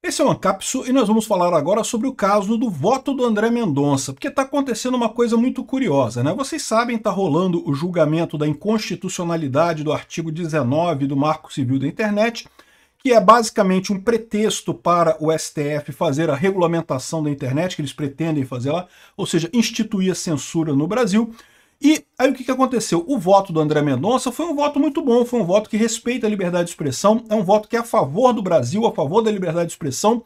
Esse é o Ancapsu e nós vamos falar agora sobre o caso do voto do André Mendonça, porque está acontecendo uma coisa muito curiosa, né? Vocês sabem, está rolando o julgamento da inconstitucionalidade do artigo 19 do Marco Civil da Internet, que é basicamente um pretexto para o STF fazer a regulamentação da internet, que eles pretendem fazer lá, ou seja, instituir a censura no Brasil. E aí o que aconteceu? O voto do André Mendonça foi um voto muito bom, foi um voto que respeita a liberdade de expressão, é um voto que é a favor do Brasil, a favor da liberdade de expressão.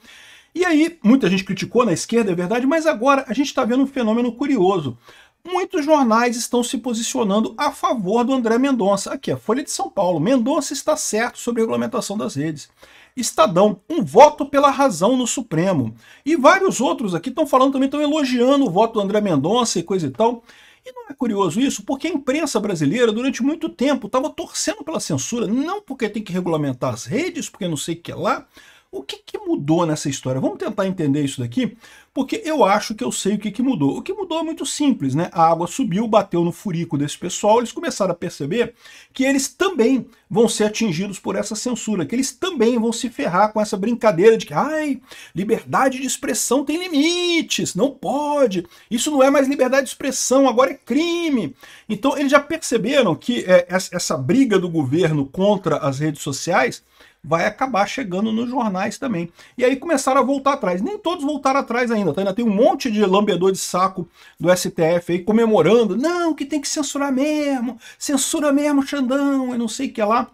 E aí muita gente criticou na esquerda, é verdade, mas agora a gente está vendo um fenômeno curioso. Muitos jornais estão se posicionando a favor do André Mendonça. Aqui, a Folha de São Paulo. Mendonça está certo sobre a regulamentação das redes. Estadão, um voto pela razão no Supremo. E vários outros aqui estão falando também, estão elogiando o voto do André Mendonça e coisa e tal. E não é curioso isso? Porque a imprensa brasileira, durante muito tempo, estava torcendo pela censura, não porque tem que regulamentar as redes, porque não sei o que é lá. O que mudou nessa história? Vamos tentar entender isso daqui, porque eu acho que eu sei o que mudou. O que mudou é muito simples, né? A água subiu, bateu no furico desse pessoal, eles começaram a perceber que eles também vão ser atingidos por essa censura, que eles também vão se ferrar com essa brincadeira de que, ai, liberdade de expressão tem limites, não pode, isso não é mais liberdade de expressão, agora é crime. Então eles já perceberam que essa briga do governo contra as redes sociais vai acabar chegando nos jornais também. E aí começaram a voltar atrás. Nem todos voltaram atrás ainda, tá? Ainda tem um monte de lambedor de saco do STF aí comemorando. Não, que tem que censurar mesmo, censura mesmo, Xandão, e não sei o que lá.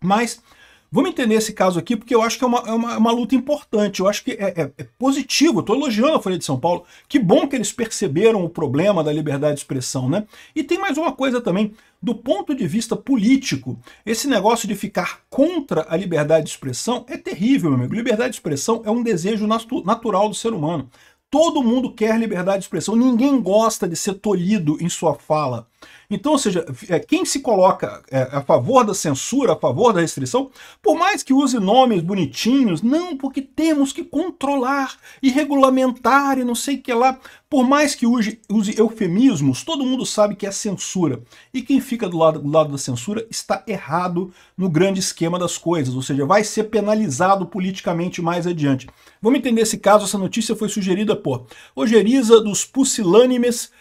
Mas vamos entender esse caso aqui, porque eu acho que é uma luta importante, eu acho que é positivo, estou elogiando a Folha de São Paulo, que bom que eles perceberam o problema da liberdade de expressão, né? E tem mais uma coisa também, do ponto de vista político, esse negócio de ficar contra a liberdade de expressão é terrível, meu amigo. Liberdade de expressão é um desejo natural do ser humano. Todo mundo quer liberdade de expressão, ninguém gosta de ser tolhido em sua fala. Então, ou seja, quem se coloca a favor da censura, a favor da restrição, por mais que use nomes bonitinhos, não, porque temos que controlar e regulamentar e não sei o que lá, por mais que use eufemismos, todo mundo sabe que é censura. E quem fica do lado da censura está errado no grande esquema das coisas, ou seja, vai ser penalizado politicamente mais adiante. Vamos entender esse caso, essa notícia foi sugerida por Ojeriza dos Pusilânimes,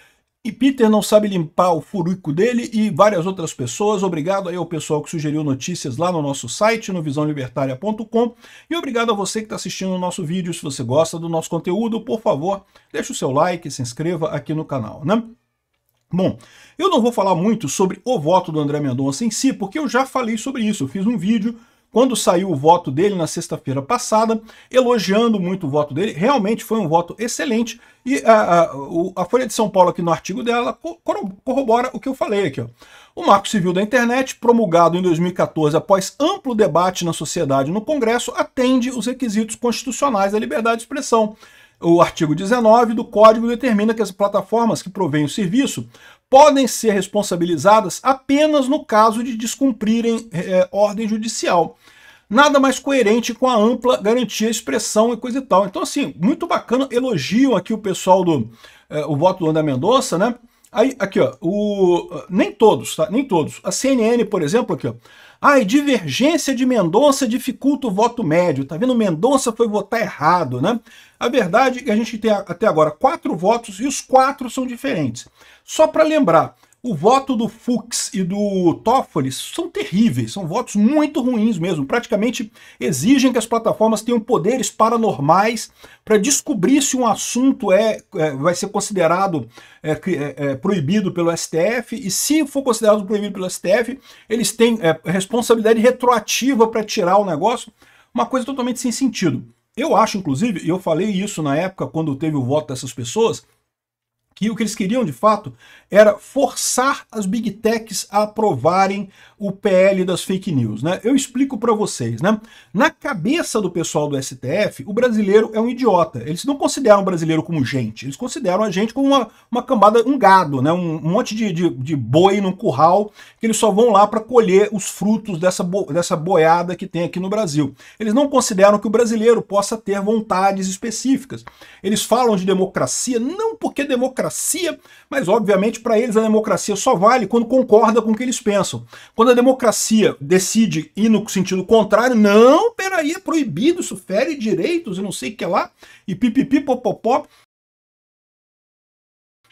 e Peter não sabe limpar o furico dele e várias outras pessoas. Obrigado aí ao pessoal que sugeriu notícias lá no nosso site, no visãolibertaria.com. E obrigado a você que está assistindo o nosso vídeo. Se você gosta do nosso conteúdo, por favor, deixe o seu like, se inscreva aqui no canal, né? Bom, eu não vou falar muito sobre o voto do André Mendonça em si, porque eu já falei sobre isso. Eu fiz um vídeo quando saiu o voto dele na sexta-feira passada, elogiando muito o voto dele. Realmente foi um voto excelente. E a Folha de São Paulo, aqui no artigo dela, corrobora o que eu falei aqui, ó. O Marco Civil da Internet, promulgado em 2014 após amplo debate na sociedade e no Congresso, atende os requisitos constitucionais da liberdade de expressão. O artigo 19 do Código determina que as plataformas que provêm o serviço podem ser responsabilizadas apenas no caso de descumprirem ordem judicial. Nada mais coerente com a ampla garantia de expressão e coisa e tal. Então, assim, muito bacana, elogiam aqui o pessoal o voto do André Mendonça, né? Aí, aqui, ó, nem todos, tá? Nem todos. A CNN, por exemplo, aqui, ó. Ai, divergência de Mendonça dificulta o voto médio. Tá vendo? Mendonça foi votar errado, né? A verdade é que a gente tem até agora 4 votos e os 4 são diferentes. Só para lembrar, o voto do Fux e do Toffoli são terríveis, são votos muito ruins mesmo. Praticamente exigem que as plataformas tenham poderes paranormais para descobrir se um assunto vai ser considerado proibido pelo STF, e se for considerado proibido pelo STF, eles têm responsabilidade retroativa para tirar o negócio. Uma coisa totalmente sem sentido. Eu acho, inclusive, e eu falei isso na época quando teve o voto dessas pessoas, que o que eles queriam, de fato, era forçar as Big Techs a aprovarem o PL das fake news, né? Eu explico para vocês, né? Na cabeça do pessoal do STF, o brasileiro é um idiota. Eles não consideram o brasileiro como gente, eles consideram a gente como uma cambada, um gado, né? Um monte de boi num curral, que eles só vão lá para colher os frutos dessa boiada que tem aqui no Brasil. Eles não consideram que o brasileiro possa ter vontades específicas. Eles falam de democracia, não porque democracia democracia, mas obviamente para eles a democracia só vale quando concorda com o que eles pensam. Quando a democracia decide ir no sentido contrário, não, peraí, é proibido, isso fere direitos e não sei o que lá, e pipipi, popopó.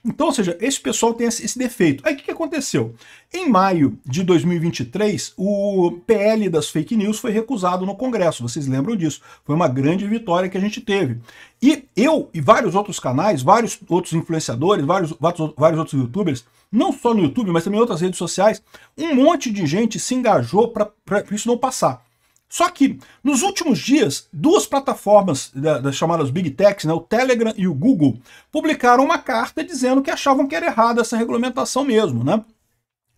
Então, ou seja, esse pessoal tem esse defeito. Aí o que aconteceu? Em maio de 2023, o PL das fake news foi recusado no Congresso, vocês lembram disso. Foi uma grande vitória que a gente teve. E eu e vários outros canais, vários outros influenciadores, vários outros youtubers, não só no YouTube, mas também em outras redes sociais, um monte de gente se engajou para isso não passar. Só que, nos últimos dias, duas plataformas das chamadas Big Techs, né, o Telegram e o Google, publicaram uma carta dizendo que achavam que era errada essa regulamentação mesmo, né?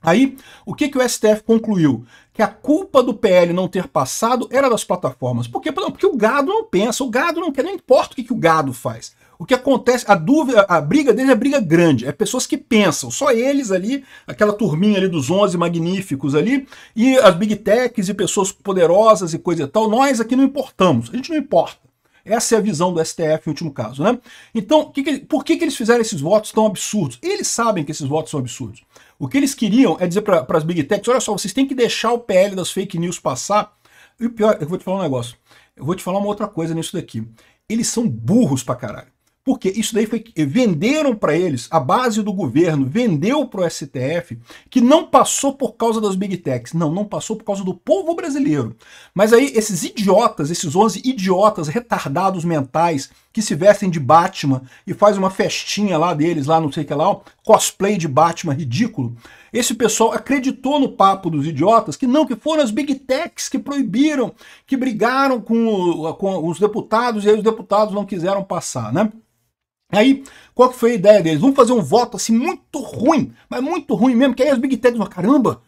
Aí, o que o STF concluiu? Que a culpa do PL não ter passado era das plataformas. Por quê? Porque o gado não pensa, o gado não quer, não importa o que o gado faz. O que acontece, a dúvida, a briga deles é briga grande, é pessoas que pensam, só eles ali, aquela turminha ali dos 11 magníficos ali, e as Big Techs e pessoas poderosas e coisa e tal, nós aqui não importamos, a gente não importa. Essa é a visão do STF em último caso, né? Então, por que eles fizeram esses votos tão absurdos? Eles sabem que esses votos são absurdos. O que eles queriam é dizer para as Big Techs, olha só, vocês têm que deixar o PL das fake news passar. E o pior, eu vou te falar um negócio, eu vou te falar uma outra coisa nisso daqui. Eles são burros pra caralho. Porque isso daí foi venderam para eles, a base do governo vendeu para o STF que não passou por causa das Big Techs, não passou por causa do povo brasileiro. Mas aí esses idiotas, esses 11 idiotas retardados mentais que se vestem de Batman e faz uma festinha lá deles, lá não sei o que lá, cosplay de Batman ridículo, esse pessoal acreditou no papo dos idiotas que não, que foram as Big Techs que proibiram, que brigaram com os deputados e aí os deputados não quiseram passar, né? Aí, qual que foi a ideia deles? Vamos fazer um voto assim muito ruim, mas muito ruim mesmo, que aí as Big Techs vão, caramba,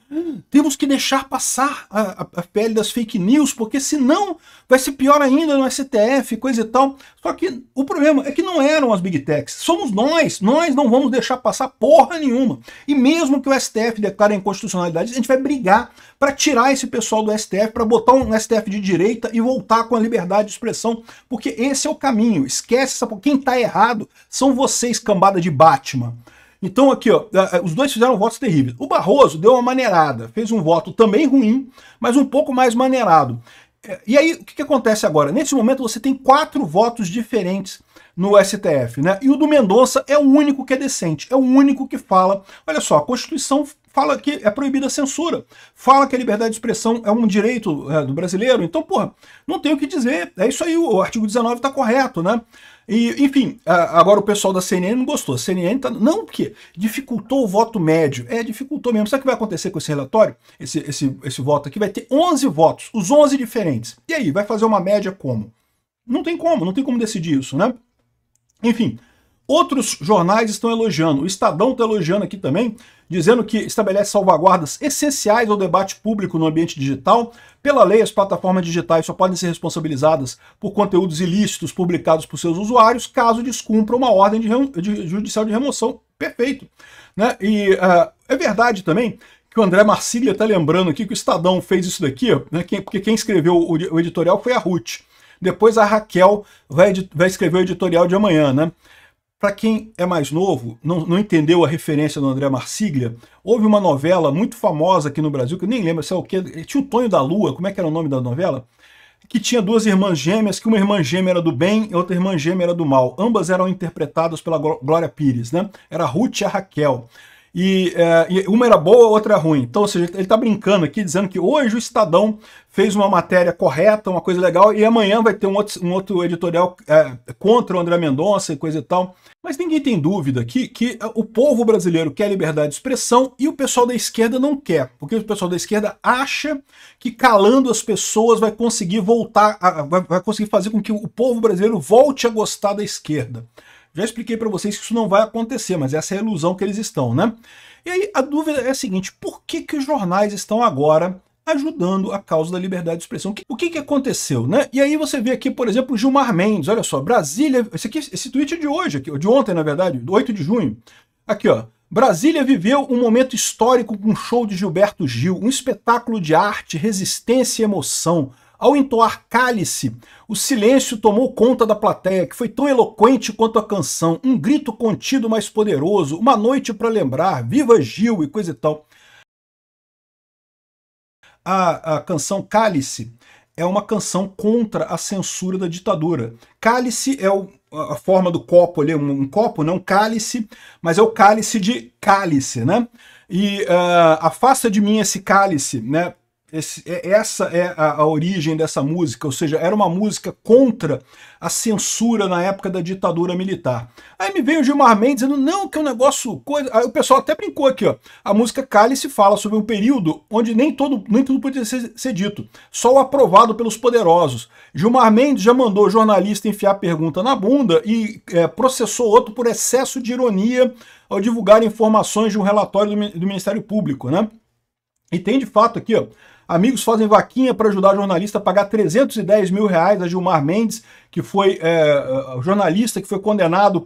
temos que deixar passar a pele das fake news, porque senão vai ser pior ainda no STF, coisa e tal. Só que o problema é que não eram as Big Techs, somos nós não vamos deixar passar porra nenhuma. E mesmo que o STF declare a inconstitucionalidade, a gente vai brigar para tirar esse pessoal do STF, para botar um STF de direita e voltar com a liberdade de expressão, porque esse é o caminho. Esquece essa, quem tá errado são vocês, cambada de Batman. Então aqui, ó, os dois fizeram votos terríveis. O Barroso deu uma maneirada, fez um voto também ruim, mas um pouco mais maneirado. E aí, o que acontece agora? Nesse momento você tem 4 votos diferentes no STF, né? E o do Mendonça é o único que é decente, é o único que fala, olha só, a Constituição fala que é proibida a censura, fala que a liberdade de expressão é um direito do brasileiro, então, porra, não tem o que dizer, é isso aí, o artigo 19 tá correto, né? E, enfim, agora o pessoal da CNN não gostou. A CNN tá... Não, porque dificultou o voto médio. Dificultou mesmo. Sabe o que vai acontecer com esse relatório? Esse voto aqui vai ter 11 votos, os 11 diferentes. E aí, vai fazer uma média como? Não tem como decidir isso, né? Enfim, outros jornais estão elogiando. O Estadão está elogiando aqui também, dizendo que estabelece salvaguardas essenciais ao debate público no ambiente digital. Pela lei, as plataformas digitais só podem ser responsabilizadas por conteúdos ilícitos publicados por seus usuários, caso descumpram uma ordem judicial de remoção. Perfeito. Né? E é verdade também que o André Marsiglia está lembrando aqui que o Estadão fez isso daqui, né? Porque quem escreveu o editorial foi a Ruth. Depois a Raquel vai escrever o editorial de amanhã, né? Para quem é mais novo, não entendeu a referência do André Marsiglia, houve uma novela muito famosa aqui no Brasil, que eu nem lembro se é o quê, tinha o Tonho da Lua, como é que era o nome da novela? Que tinha 2 irmãs gêmeas, que uma irmã gêmea era do bem e outra irmã gêmea era do mal. Ambas eram interpretadas pela Glória Pires, né? Era a Ruth e a Raquel. E uma era boa, a outra ruim. Então, ou seja, ele está brincando aqui, dizendo que hoje o Estadão fez uma matéria correta, uma coisa legal, e amanhã vai ter um outro editorial contra o André Mendonça e coisa e tal. Mas ninguém tem dúvida aqui que o povo brasileiro quer liberdade de expressão e o pessoal da esquerda não quer. Porque o pessoal da esquerda acha que calando as pessoas vai conseguir voltar, vai conseguir fazer com que o povo brasileiro volte a gostar da esquerda. Já expliquei para vocês que isso não vai acontecer, mas essa é a ilusão que eles estão, né? E aí a dúvida é a seguinte, por que os jornais estão agora ajudando a causa da liberdade de expressão? O que aconteceu, né? E aí você vê aqui, por exemplo, o Gilmar Mendes, olha só, Brasília, esse tweet é de hoje, aqui, de ontem, na verdade, do 8 de junho. Aqui, ó, Brasília viveu um momento histórico com um show de Gilberto Gil, um espetáculo de arte, resistência e emoção. Ao entoar Cálice, o silêncio tomou conta da plateia, que foi tão eloquente quanto a canção, um grito contido mais poderoso, uma noite para lembrar, viva Gil e coisa e tal. A canção Cálice é uma canção contra a censura da ditadura. Cálice é a forma do copo ali, um copo, não cálice, mas é o cálice de cálice, né? E afasta de mim esse cálice, né? Essa é a origem dessa música, ou seja, era uma música contra a censura na época da ditadura militar. Aí me veio o Gilmar Mendes dizendo, não, que é um negócio... coisa. Aí o pessoal até brincou aqui, ó. A música Cálice fala sobre um período onde nem tudo podia ser dito, só o aprovado pelos poderosos. Gilmar Mendes já mandou jornalista enfiar pergunta na bunda e processou outro por excesso de ironia ao divulgar informações de um relatório do Ministério Público, né? E tem de fato aqui, ó, amigos fazem vaquinha para ajudar jornalista a pagar 310 mil reais a Gilmar Mendes, que foi jornalista que foi condenado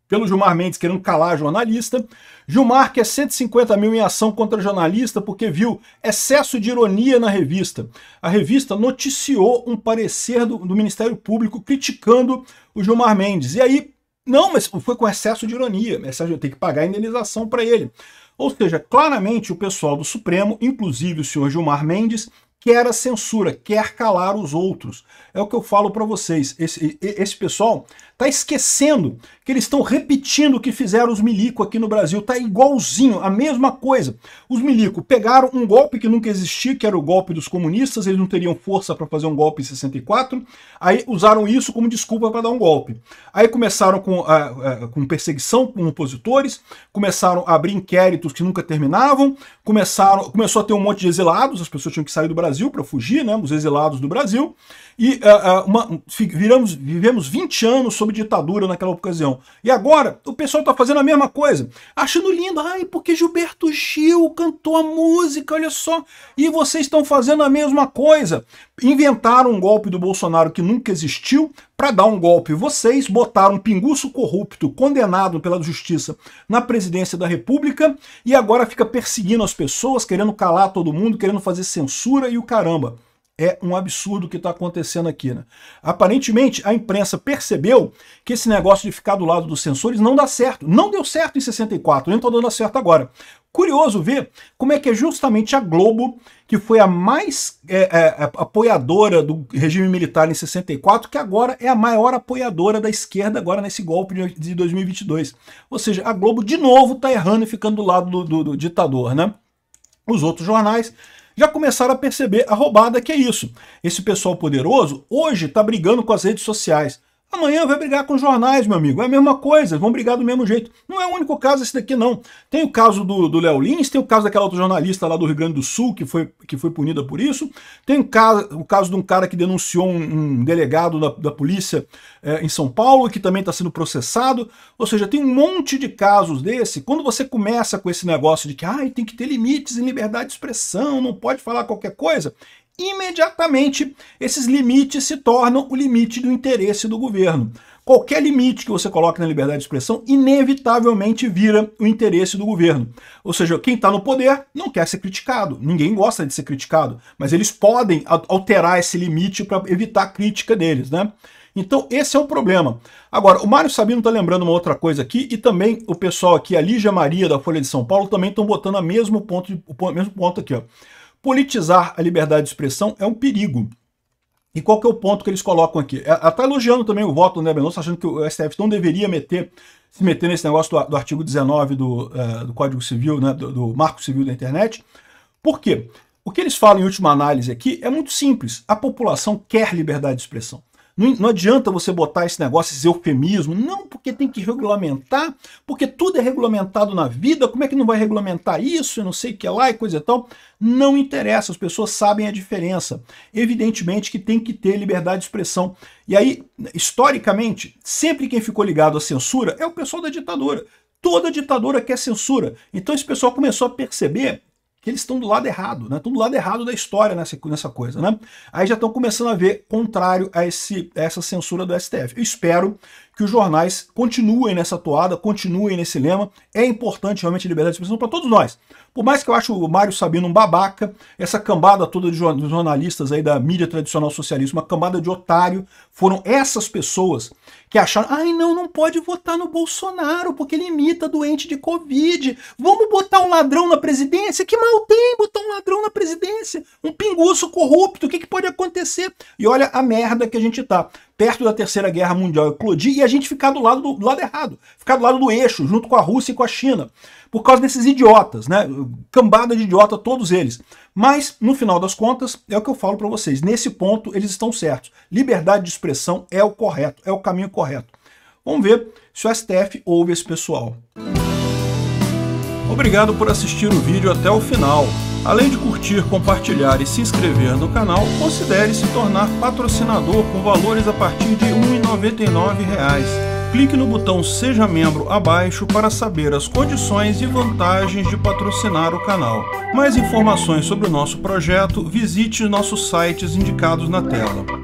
pelo Gilmar Mendes querendo calar jornalista. Gilmar quer 150 mil em ação contra jornalista porque viu excesso de ironia na revista. A revista noticiou um parecer do Ministério Público criticando o Gilmar Mendes. E aí, não, mas foi com excesso de ironia, tem que pagar a indenização para ele. Ou seja, claramente o pessoal do Supremo, inclusive o senhor Gilmar Mendes, quer a censura, quer calar os outros. É o que eu falo para vocês. Esse pessoal está esquecendo que eles estão repetindo o que fizeram os milico aqui no Brasil. Tá igualzinho, a mesma coisa. Os milico pegaram um golpe que nunca existia, que era o golpe dos comunistas, eles não teriam força para fazer um golpe em 64, aí usaram isso como desculpa para dar um golpe. Aí começaram com perseguição com opositores, começaram a abrir inquéritos que nunca terminavam, começou a ter um monte de exilados, as pessoas tinham que sair do Brasil para fugir, né, os exilados do Brasil, e vivemos 20 anos sob ditadura naquela ocasião. E agora o pessoal está fazendo a mesma coisa, achando lindo, ai, porque Gilberto Gil cantou a música, olha só, e vocês estão fazendo a mesma coisa. Inventaram um golpe do Bolsonaro que nunca existiu, para dar um golpe vocês, botaram um pinguço corrupto, condenado pela justiça, na presidência da República, e agora fica perseguindo as pessoas, querendo calar todo mundo, querendo fazer censura e o caramba. É um absurdo o que está acontecendo aqui, né? Aparentemente, a imprensa percebeu que esse negócio de ficar do lado dos censores não dá certo. Não deu certo em 64, nem está dando certo agora. Curioso ver como é que é justamente a Globo, que foi a mais apoiadora do regime militar em 64, que agora é a maior apoiadora da esquerda agora nesse golpe de 2022. Ou seja, a Globo de novo está errando e ficando do lado do ditador, né? Os outros jornais já começaram a perceber a roubada que é isso. Esse pessoal poderoso hoje está brigando com as redes sociais. Amanhã vai brigar com os jornais, meu amigo. É a mesma coisa, vão brigar do mesmo jeito. Não é o único caso esse daqui, não. Tem o caso do Léo Lins, tem o caso daquela outra jornalista lá do Rio Grande do Sul, que foi punida por isso. Tem o caso de um cara que denunciou um delegado da polícia em São Paulo, que também está sendo processado. Ou seja, tem um monte de casos desse. Quando você começa com esse negócio de que tem que ter limites em liberdade de expressão, não pode falar qualquer coisa, imediatamente esses limites se tornam o limite do interesse do governo. Qualquer limite que você coloque na liberdade de expressão, inevitavelmente vira o interesse do governo. Ou seja, quem está no poder não quer ser criticado, ninguém gosta de ser criticado, mas eles podem alterar esse limite para evitar a crítica deles, né? Então esse é um problema. Agora, o Mário Sabino está lembrando uma outra coisa aqui, e também o pessoal aqui, a Lígia Maria da Folha de São Paulo, também estão botando o mesmo ponto aqui, ó. Politizar a liberdade de expressão é um perigo. E qual que é o ponto que eles colocam aqui? Ela está elogiando também o voto do André Mendonça, achando que o STF não deveria se meter nesse negócio do artigo 19 do Código Civil, né, do Marco Civil da Internet. Por quê? O que eles falam em última análise aqui é muito simples. A população quer liberdade de expressão. Não adianta você botar esse negócio, esse eufemismo, não, porque tem que regulamentar, porque tudo é regulamentado na vida, como é que não vai regulamentar isso, eu não sei o que lá e coisa e tal. Não interessa, as pessoas sabem a diferença. Evidentemente que tem que ter liberdade de expressão. E aí, historicamente, sempre quem ficou ligado à censura é o pessoal da ditadura. Toda ditadura quer censura. Então esse pessoal começou a perceber que eles estão do lado errado, né? Estão do lado errado da história nessa coisa, né? Aí já estão começando a ver contrário a essa censura do STF. Eu espero que os jornais continuem nessa toada, continuem nesse lema. É importante realmente a liberdade de expressão para todos nós. Por mais que eu ache o Mário Sabino um babaca, essa cambada toda de jornalistas aí da mídia tradicional socialista, uma cambada de otário, foram essas pessoas que acharam, ai não pode votar no Bolsonaro porque ele imita doente de Covid. Vamos botar um ladrão na presidência? Que mal tem botar um ladrão na presidência? Um pinguço corrupto, o que pode acontecer? E olha a merda que a gente tá. Perto da Terceira Guerra Mundial eclodir e a gente ficar do lado errado, ficar do lado do eixo, junto com a Rússia e com a China, por causa desses idiotas, né? Cambada de idiota, todos eles. Mas, no final das contas, é o que eu falo para vocês, nesse ponto eles estão certos. Liberdade de expressão é o correto, é o caminho correto. Vamos ver se o STF ouve esse pessoal. Obrigado por assistir o vídeo até o final. Além de curtir, compartilhar e se inscrever no canal, considere se tornar patrocinador com valores a partir de R$ 1,99. Clique no botão Seja Membro abaixo para saber as condições e vantagens de patrocinar o canal. Mais informações sobre o nosso projeto, visite nossos sites indicados na tela.